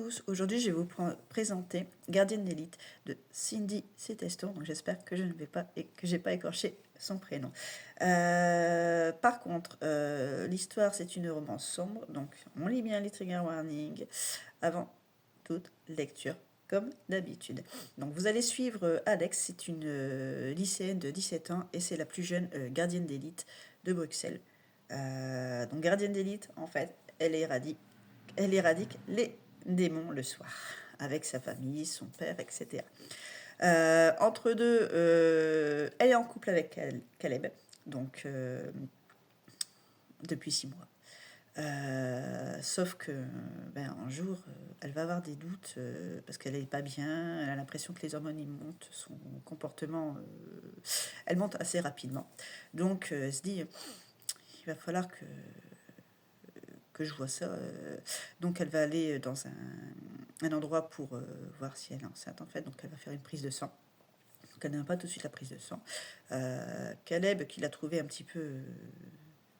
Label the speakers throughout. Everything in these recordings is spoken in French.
Speaker 1: Tous, aujourd'hui je vais vous présenter Gardienne d'élite de Cindy Setesto, donc j'espère que je ne vais pas et que j'ai pas écorché son prénom. Par contre, l'histoire c'est une romance sombre, donc on lit bien les trigger warnings avant toute lecture, comme d'habitude. Donc vous allez suivre Alex, c'est une lycéenne de 17 ans et c'est la plus jeune gardienne d'élite de Bruxelles. Donc gardienne d'élite, en fait, elle éradique les démons le soir, avec sa famille, son père, etc. Entre deux, elle est en couple avec Caleb, donc depuis 6 mois. Sauf que un jour, elle va avoir des doutes parce qu'elle n'est pas bien, elle a l'impression que les hormones y montent, son comportement, elle monte assez rapidement. Donc elle se dit, il va falloir que je vois ça. Donc elle va aller dans un endroit pour voir si elle est enceinte en fait. Donc elle va faire une prise de sang. Donc elle n'a pas tout de suite la prise de sang. Caleb, qui l'a trouvée un petit peu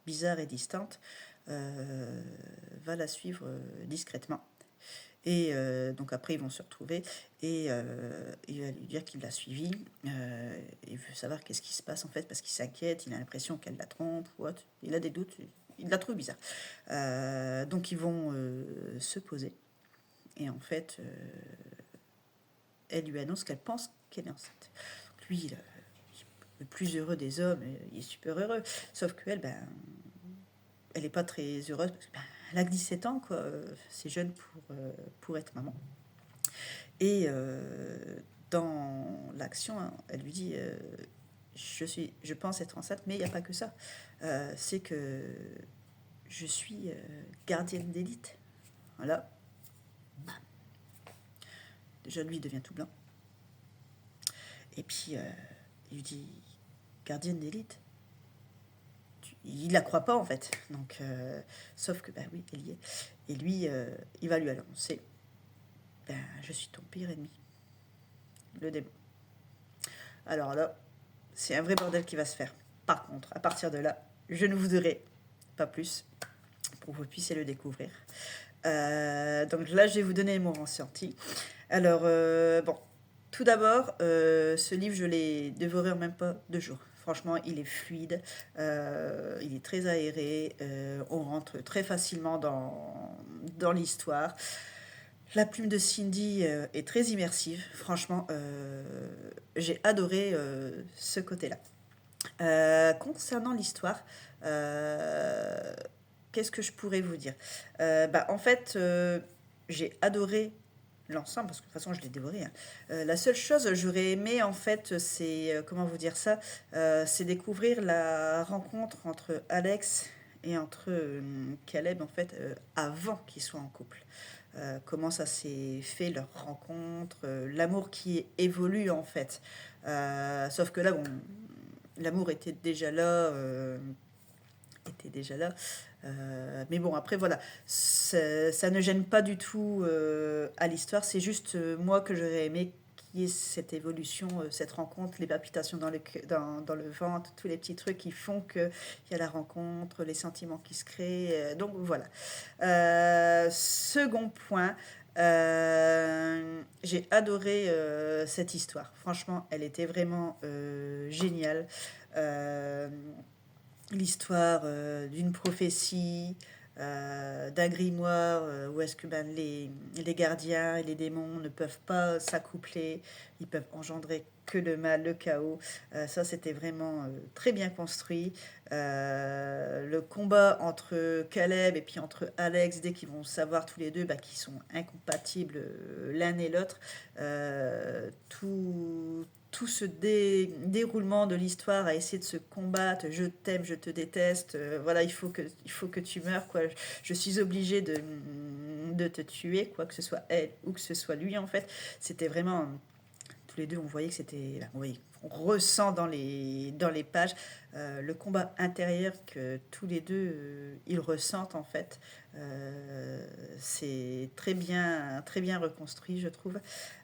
Speaker 1: bizarre et distante, va la suivre discrètement. Et donc après ils vont se retrouver et il va lui dire qu'il l'a suivi. Il veut savoir qu'est-ce qui se passe en fait parce qu'il s'inquiète, il a l'impression qu'elle la trompe, il a des doutes, il la trouve bizarre. Donc ils vont se poser et en fait elle lui annonce qu'elle pense qu'elle est enceinte. Lui, le plus heureux des hommes, il est super heureux, sauf qu'elle, elle n'est pas très heureuse parce qu'elle a que 17 ans, quoi. C'est jeune pour être maman. Et dans l'action, hein, elle lui dit je pense être enceinte, mais il n'y a pas que ça. C'est que je suis gardienne d'élite. Voilà. Déjà, lui, il devient tout blanc. Et puis, il lui dit gardienne d'élite. Il la croit pas, en fait. Donc, sauf que, oui, elle y est. Et lui, il va lui annoncer je suis ton pire ennemi, le démon. Alors là, c'est un vrai bordel qui va se faire. Par contre, à partir de là, je ne vous dirai pas plus pour que vous puissiez le découvrir. Donc là, je vais vous donner mon ressenti. Alors, tout d'abord, ce livre, je l'ai dévoré en même pas 2 jours. Franchement, il est fluide, il est très aéré, on rentre très facilement dans l'histoire. La plume de Cindy est très immersive. Franchement, j'ai adoré ce côté-là. Concernant l'histoire, qu'est-ce que je pourrais vous dire En fait, j'ai adoré l'ensemble, parce que de toute façon, je l'ai dévoré. Hein. La seule chose que j'aurais aimé, en fait, c'est, comment vous dire ça, c'est découvrir la rencontre entre Alex et entre Caleb, en fait, avant qu'ils soient en couple. Comment ça s'est fait leur rencontre, l'amour qui évolue en fait. Sauf que là, bon, l'amour était déjà là. Mais bon, après voilà, ça ne gêne pas du tout à l'histoire. C'est juste moi que j'aurais aimé qu'il y ait cette évolution, cette rencontre, les palpitations dans le ventre, tous les petits trucs qui font qu'il y a la rencontre, les sentiments qui se créent. Donc voilà. Second point, j'ai adoré cette histoire. Franchement, elle était vraiment géniale. Euh, L'histoire d'une prophétie, d'un grimoire, où est-ce que les gardiens et les démons ne peuvent pas s'accoupler, ils peuvent engendrer que le mal, le chaos. Ça, c'était vraiment très bien construit. Le combat entre Caleb et puis entre Alex, dès qu'ils vont savoir tous les deux qu'ils sont incompatibles l'un et l'autre, tout ce déroulement de l'histoire à essayer de se combattre, je t'aime, je te déteste, voilà, il faut que tu meurs, quoi. Je suis obligée de te tuer, quoi que ce soit elle ou que ce soit lui, en fait. C'était vraiment, tous les deux, on voyait que c'était, oui, on ressent dans les pages le combat intérieur que tous les deux, ils ressentent, en fait. C'est très bien reconstruit, je trouve.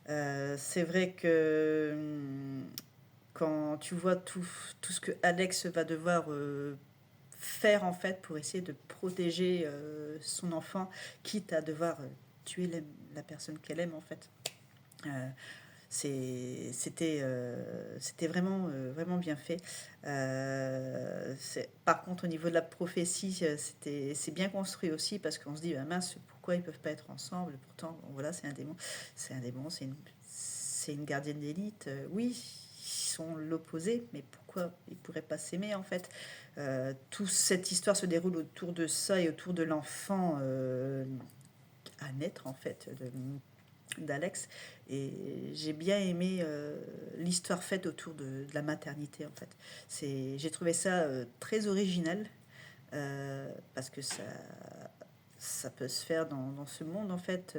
Speaker 1: C'est vrai que quand tu vois tout ce que Alex va devoir faire en fait pour essayer de protéger son enfant, quitte à devoir tuer la personne qu'elle aime en fait. Euh, c'était vraiment, vraiment bien fait. Par contre, au niveau de la prophétie, c'est bien construit aussi parce qu'on se dit, bah, mince, pourquoi ils peuvent pas être ensemble? Pourtant, bon, voilà, c'est un démon, c'est une gardienne d'élite. Oui, ils sont l'opposé, mais pourquoi ils pourraient pas s'aimer en fait? Toute cette histoire se déroule autour de ça et autour de l'enfant à naître en fait, d'Alex. Et j'ai bien aimé l'histoire faite autour de la maternité en fait. J'ai trouvé ça très original parce que ça peut se faire dans ce monde en fait,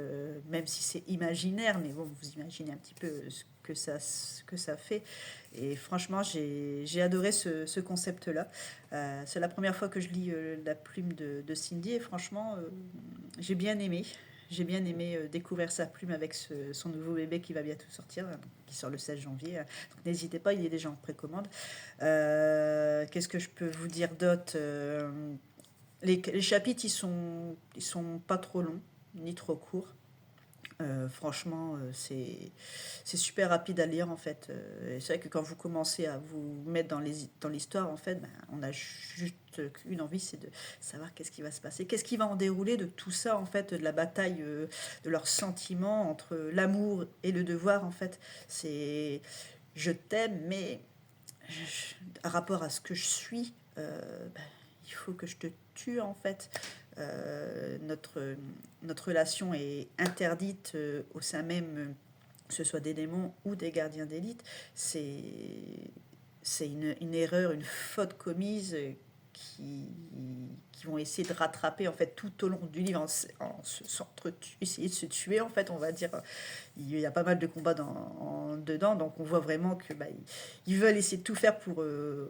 Speaker 1: même si c'est imaginaire, mais bon, vous imaginez un petit peu ce que ça fait. Et franchement, j'ai adoré ce concept-là. C'est la première fois que je lis La plume de Cindy et franchement, j'ai bien aimé. J'ai bien aimé découvrir sa plume avec son nouveau bébé qui va bientôt sortir, qui sort le 16 janvier. Donc n'hésitez pas, il est déjà en précommande. Qu'est-ce que je peux vous dire d'autre les chapitres, ils sont pas trop longs, ni trop courts. Franchement, c'est super rapide à lire en fait. Et c'est vrai que quand vous commencez à vous mettre dans l'histoire, en fait, ben, on a juste une envie, c'est de savoir qu'est-ce qui va se passer, qu'est-ce qui va en dérouler de tout ça en fait, de la bataille, de leurs sentiments entre l'amour et le devoir en fait. C'est je t'aime, mais à rapport à ce que je suis, ben, il faut que je te tue en fait. Notre relation est interdite au sein même, que ce soit des démons ou des gardiens d'élite. C'est une erreur, une faute commise qui, qui vont essayer de rattraper en fait tout au long du livre essayer de se tuer en fait on va dire. Il y a pas mal de combats dedans, donc on voit vraiment que bah, ils veulent essayer de tout faire pour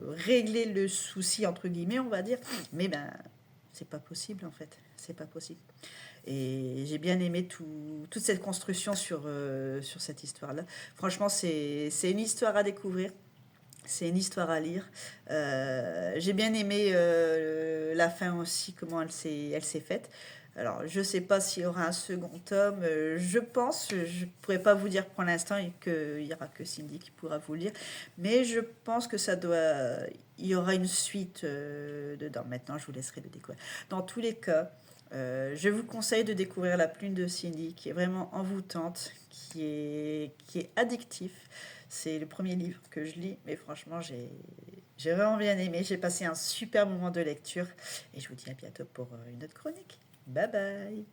Speaker 1: régler le souci entre guillemets on va dire, mais ben c'est pas possible en fait, c'est pas possible. Et j'ai bien aimé toute cette construction sur cette histoire-là. Franchement, c'est une histoire à découvrir. C'est une histoire à lire. J'ai bien aimé la fin aussi, comment elle s'est faite. Alors, je ne sais pas s'il y aura un second tome. Je pense, je ne pourrais pas vous dire pour l'instant qu'il n'y aura que Cindy qui pourra vous le dire. Mais je pense que ça doit. Il y aura une suite dedans. Maintenant, je vous laisserai le découvrir. Dans tous les cas, je vous conseille de découvrir La plume de Cindy, qui est vraiment envoûtante, qui est addictif. C'est le premier livre que je lis, mais franchement, j'ai vraiment bien aimé. J'ai passé un super moment de lecture et je vous dis à bientôt pour une autre chronique. Bye bye!